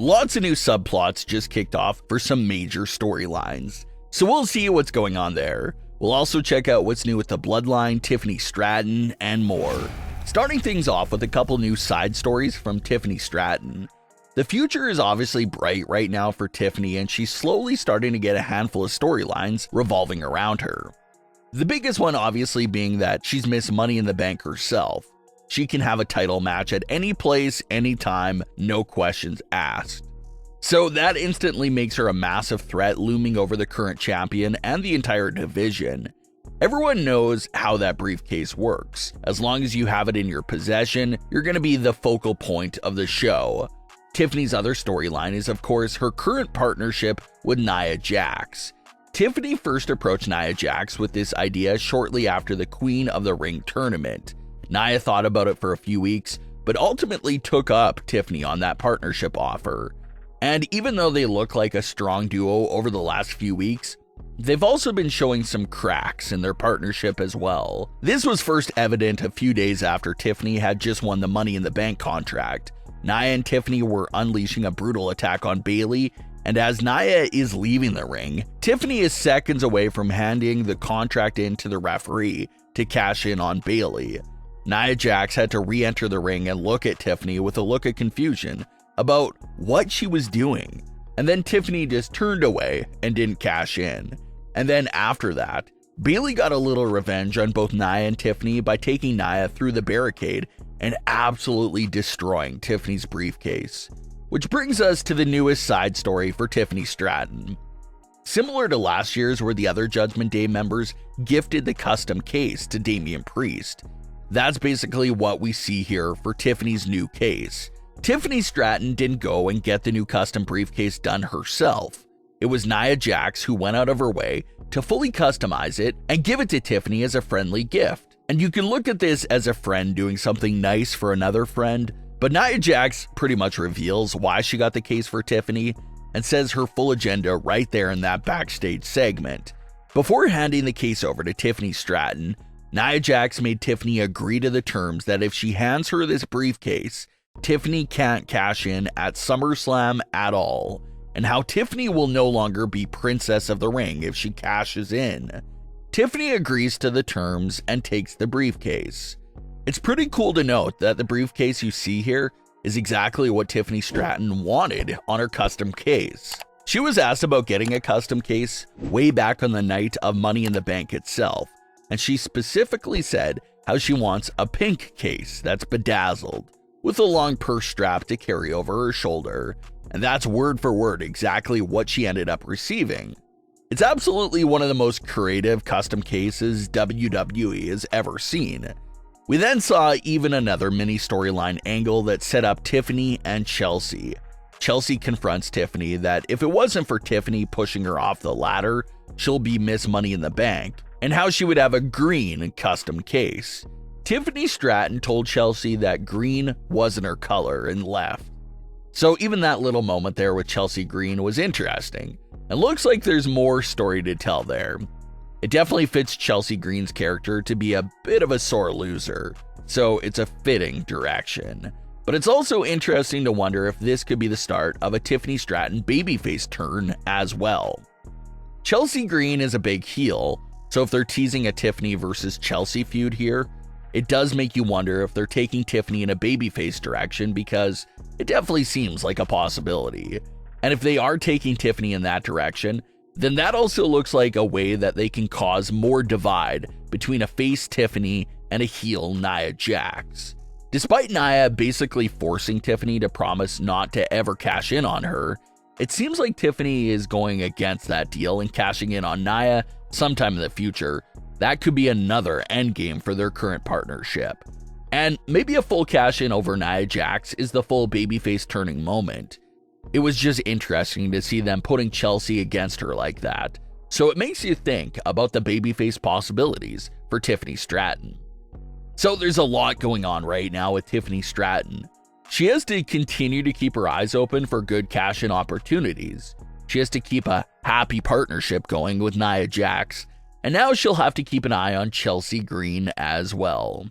Lots of new subplots just kicked off for some major storylines, so we'll see what's going on there. We'll also check out what's new with the Bloodline, Tiffany Stratton, and more. Starting things off with a couple new side stories from Tiffany Stratton. The future is obviously bright right now for Tiffany, and she's slowly starting to get a handful of storylines revolving around her. The biggest one obviously being that she's Miss Money in the Bank herself. She can have a title match at any place, anytime, no questions asked. So that instantly makes her a massive threat looming over the current champion and the entire division. Everyone knows how that briefcase works. As long as you have it in your possession, you're going to be the focal point of the show. Tiffany's other storyline is, of course, her current partnership with Nia Jax. Tiffany first approached Nia Jax with this idea shortly after the Queen of the Ring tournament. Nia thought about it for a few weeks, but ultimately took up Tiffany on that partnership offer. And even though they look like a strong duo over the last few weeks, they've also been showing some cracks in their partnership as well. This was first evident a few days after Tiffany had just won the Money in the Bank contract. Nia and Tiffany were unleashing a brutal attack on Bayley, and as Nia is leaving the ring, Tiffany is seconds away from handing the contract in to the referee to cash in on Bayley. Nia Jax had to re-enter the ring and look at Tiffany with a look of confusion about what she was doing. And then Tiffany just turned away and didn't cash in. And then after that, Bayley got a little revenge on both Nia and Tiffany by taking Nia through the barricade and absolutely destroying Tiffany's briefcase. Which brings us to the newest side story for Tiffany Stratton. Similar to last year's where the other Judgment Day members gifted the custom case to Damian Priest, that's basically what we see here for Tiffany's new case. Tiffany Stratton didn't go and get the new custom briefcase done herself. It was Nia Jax who went out of her way to fully customize it and give it to Tiffany as a friendly gift. And you can look at this as a friend doing something nice for another friend, but Nia Jax pretty much reveals why she got the case for Tiffany and says her full agenda right there in that backstage segment. Before handing the case over to Tiffany Stratton, Nia Jax made Tiffany agree to the terms that if she hands her this briefcase, Tiffany can't cash in at SummerSlam at all, and how Tiffany will no longer be Princess of the Ring if she cashes in. Tiffany agrees to the terms and takes the briefcase. It's pretty cool to note that the briefcase you see here is exactly what Tiffany Stratton wanted on her custom case. She was asked about getting a custom case way back on the night of Money in the Bank itself, and she specifically said how she wants a pink case that's bedazzled, with a long purse strap to carry over her shoulder, and that's word for word exactly what she ended up receiving. It's absolutely one of the most creative custom cases WWE has ever seen. We then saw even another mini storyline angle that set up Tiffany and Chelsea. Chelsea confronts Tiffany that if it wasn't for Tiffany pushing her off the ladder, she'll be Miss Money in the Bank, and how she would have a green custom case. Tiffany Stratton told Chelsea that green wasn't her color and left. So even that little moment there with Chelsea Green was interesting, and looks like there's more story to tell there. It definitely fits Chelsea Green's character to be a bit of a sore loser, so it's a fitting direction. But it's also interesting to wonder if this could be the start of a Tiffany Stratton babyface turn as well. Chelsea Green is a big heel, so if they're teasing a Tiffany versus Chelsea feud here, it does make you wonder if they're taking Tiffany in a babyface direction, because it definitely seems like a possibility. And if they are taking Tiffany in that direction, then that also looks like a way that they can cause more divide between a face Tiffany and a heel Nia Jax. Despite Nia basically forcing Tiffany to promise not to ever cash in on her, it seems like Tiffany is going against that deal and cashing in on Nia sometime in the future. That could be another endgame for their current partnership. And maybe a full cash in over Nia Jax is the full babyface turning moment. It was just interesting to see them putting Chelsea against her like that. So it makes you think about the babyface possibilities for Tiffany Stratton. So there's a lot going on right now with Tiffany Stratton. She has to continue to keep her eyes open for good cash-in opportunities. She has to keep a happy partnership going with Nia Jax, and now she'll have to keep an eye on Chelsea Green as well.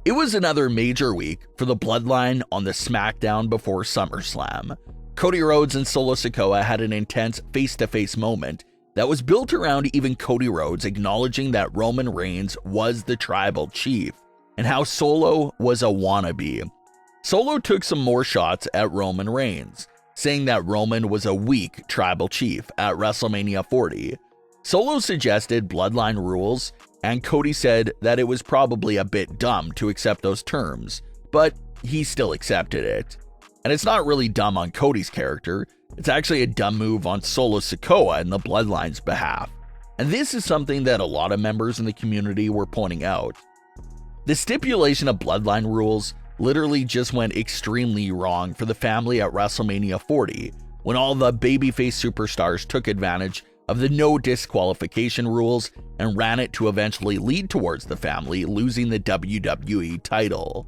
It was another major week for the Bloodline on the SmackDown before SummerSlam. Cody Rhodes and Solo Sikoa had an intense face-to-face moment that was built around even Cody Rhodes acknowledging that Roman Reigns was the tribal chief, and how Solo was a wannabe. Solo took some more shots at Roman Reigns, saying that Roman was a weak tribal chief at WrestleMania 40. Solo suggested Bloodline Rules, and Cody said that it was probably a bit dumb to accept those terms, but he still accepted it. And it's not really dumb on Cody's character, it's actually a dumb move on Solo Sikoa and the Bloodline's behalf. And this is something that a lot of members in the community were pointing out. The stipulation of Bloodline Rules literally just went extremely wrong for the family at WrestleMania 40, when all the babyface superstars took advantage of the no disqualification rules and ran it to eventually lead towards the family losing the WWE title.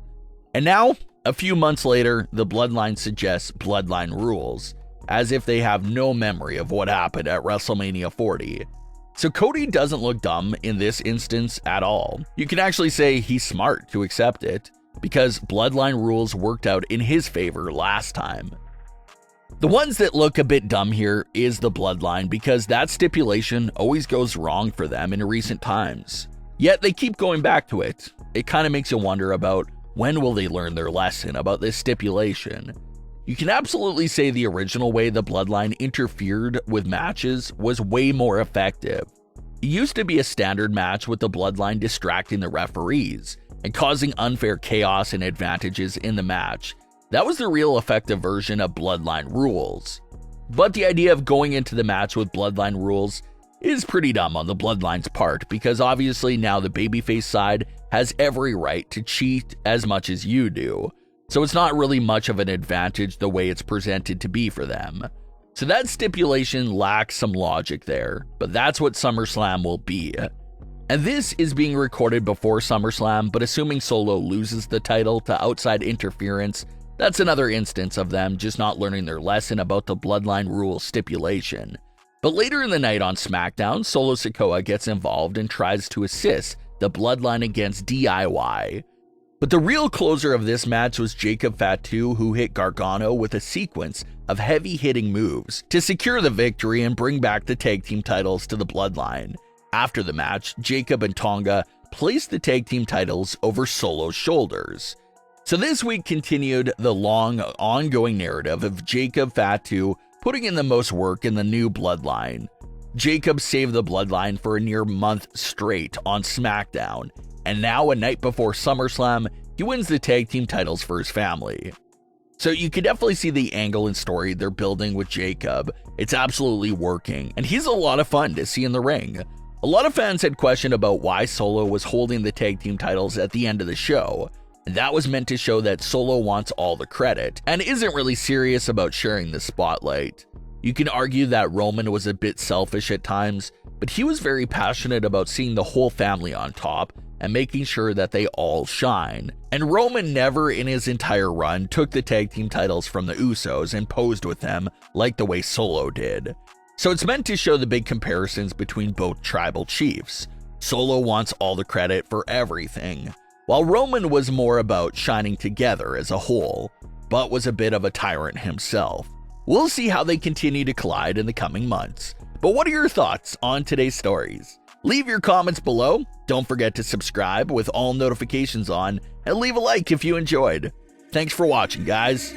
And now, a few months later, the Bloodline suggests Bloodline Rules, as if they have no memory of what happened at WrestleMania 40. So Cody doesn't look dumb in this instance at all. You can actually say he's smart to accept it, because Bloodline Rules worked out in his favor last time. The ones that look a bit dumb here is the Bloodline, because that stipulation always goes wrong for them in recent times. Yet they keep going back to it. It kind of makes you wonder about when will they learn their lesson about this stipulation. You can absolutely say the original way the Bloodline interfered with matches was way more effective. It used to be a standard match with the Bloodline distracting the referees and causing unfair chaos and advantages in the match. That was the real effective version of Bloodline Rules. But the idea of going into the match with Bloodline Rules is pretty dumb on the Bloodline's part, because obviously now the babyface side has every right to cheat as much as you do. So it's not really much of an advantage the way it's presented to be for them. So that stipulation lacks some logic there, but that's what SummerSlam will be. And this is being recorded before SummerSlam, but assuming Solo loses the title to outside interference, that's another instance of them just not learning their lesson about the Bloodline Rules stipulation. But later in the night on SmackDown, Solo Sikoa gets involved and tries to assist the Bloodline against DIY. But the real closer of this match was Jacob Fatu, who hit Gargano with a sequence of heavy-hitting moves to secure the victory and bring back the tag team titles to the Bloodline. After the match, Jacob and Tonga placed the tag team titles over Solo's shoulders. So this week continued the long, ongoing narrative of Jacob Fatu putting in the most work in the new Bloodline. Jacob saved the Bloodline for a near month straight on SmackDown, and now a night before SummerSlam, he wins the tag team titles for his family. So you can definitely see the angle and story they're building with Jacob. It's absolutely working, and he's a lot of fun to see in the ring. A lot of fans had questioned about why Solo was holding the tag team titles at the end of the show, and that was meant to show that Solo wants all the credit and isn't really serious about sharing the spotlight. You can argue that Roman was a bit selfish at times, but he was very passionate about seeing the whole family on top and making sure that they all shine. And Roman never in his entire run took the tag team titles from the Usos and posed with them like the way Solo did. So it's meant to show the big comparisons between both tribal chiefs. Solo wants all the credit for everything, while Roman was more about shining together as a whole, but was a bit of a tyrant himself. We'll see how they continue to collide in the coming months. But what are your thoughts on today's stories? Leave your comments below. Don't forget to subscribe with all notifications on, and leave a like if you enjoyed. Thanks for watching, guys.